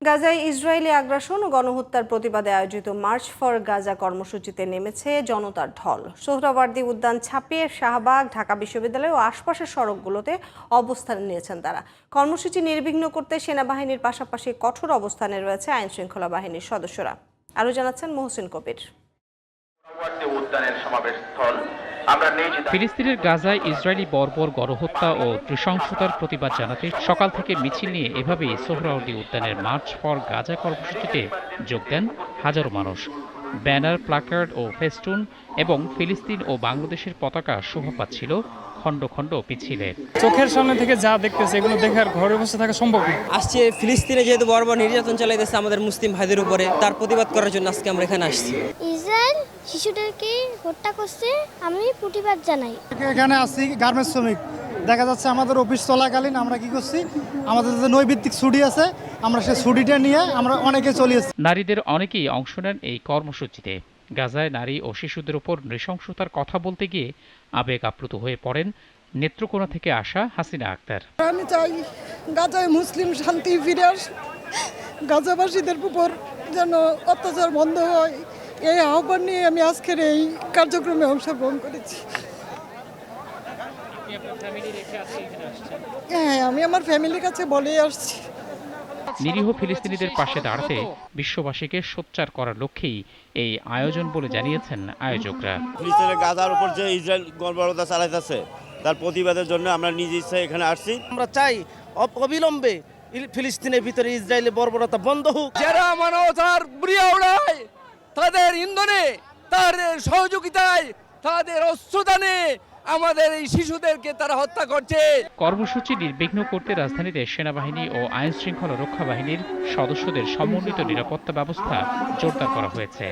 গাজায় ইসরায়েলি আগ্রাসন ও গণহত্যার প্রতিবাদে আয়োজিত মার্চ ফর গাজা কর্মসূচিতে নেমেছে জনতার ঢল। সোহরাওয়ার্দী উদ্যান ছাপিয়ে শাহবাগ, ঢাকা বিশ্ববিদ্যালয় ও আশপাশের সড়কগুলোতে অবস্থান নিয়েছেন তারা। কর্মসূচি নির্বিঘ্ন করতে সেনাবাহিনীর পাশাপাশি কঠোর অবস্থানে রয়েছে আইনশৃঙ্খলা বাহিনীর সদস্যরা। আরও জানাচ্ছেন মহসিন কবির। ফিলিস্তিনের গাজায় ইসরায়েলি বর্বর গণহত্যা ও নৃশংসতার প্রতিবাদ জানাতে সকাল থেকে মিছিল নিয়ে এভাবেই সোহরাওয়ার্দী উদ্যানের মার্চ ফর গাজা কর্মসূচিতে যোগ দেন হাজারো মানুষ। ব্যানার, প্ল্যাকার্ড ও ফেস্টুন এবং ফিলিস্তিন ও বাংলাদেশের পতাকা শোভা পাচ্ছিল খণ্ড খণ্ড মিছিলে। চোখের সামনে থেকে যা দেখতেছে এগুলো দেখে আর ঘরে বসে থাকা সম্ভব না। আসছে ফিলিস্তিনে যেহেতু বর্বর নির্যাতন চালাইতেছে আমাদের মুসলিম ভাইদের উপরে, তার প্রতিবাদ করার জন্য আজকে আমরা এখানে আসছি। ইসরায়েল শিশুদেরকে হত্যা করছে, আমি প্রতিবাদ জানাই। এখানে আসছি গার্মেন্টস শ্রমিক, দেখা যাচ্ছে আমাদের অফিস চলাকালীন আমরা কি করছি, আমাদের যে নৈমিত্তিক ছুটি আছে আমরা সেই ছুটিটা নিয়ে আমরা অনেকে চলে আসছি। নারীদের অনেকেই অংশ নেন এই কর্মসূচিতে। গাজায় নারী ও শিশুদের উপর নৃশংসতার কথা বলতে গিয়ে আবেগ আপ্লুত হয়ে পড়েন নেত্রকোনা থেকে আসা হাসিনা আক্তার। আমি চাই গাজায় মুসলিম শান্তি ফিরে আসে, গাজাবাসীদের উপর যেন অত্যাচার বন্ধ হয়, এই আহ্বান নিয়ে আমি আজকের এই কার্যক্রমে অংশগ্রহণ করেছি। হ্যাঁ, আমি আমার ফ্যামিলির কাছে বলেই আসছি। নিরীহ ফিলিস্তিনিদের পাশে দাঁড়াতে বিশ্ববাসীকে সোচ্চার করার লক্ষ্যেই এই আয়োজন বলে জানিয়েছেন আয়োজকরা। ফিলিস্তিনের গাজার উপর যে ইসরায়েল গণবর্বরতা চালাইতেছে তার প্রতিবাদের জন্য আমরা নিজ ইচ্ছায় এখানে আসছি। আমরা চাই অবিলম্বে ফিলিস্তিনের ভিতরে ইসরায়েলের বর্বরতা বন্ধ হোক। যারা মানবতার বুড়িয়া উড়ায় তাদের ইন্ধনে, তাদের সহযোগিতায়, তাদের অস্ত্রদানে আমাদের এই শিশুদেরকে তারা হত্যা করছে। কর্মসূচি নির্বিঘ্ন করতে রাজধানীতে সেনাবাহিনী ও আইন শৃঙ্খলা রক্ষা বাহিনীর সদস্যদের সমন্বিত নিরাপত্তা ব্যবস্থা জোরদার করা হয়েছে।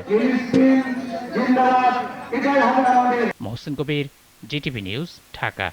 মহসিন কবির, জিটিভি নিউজ, ঢাকা।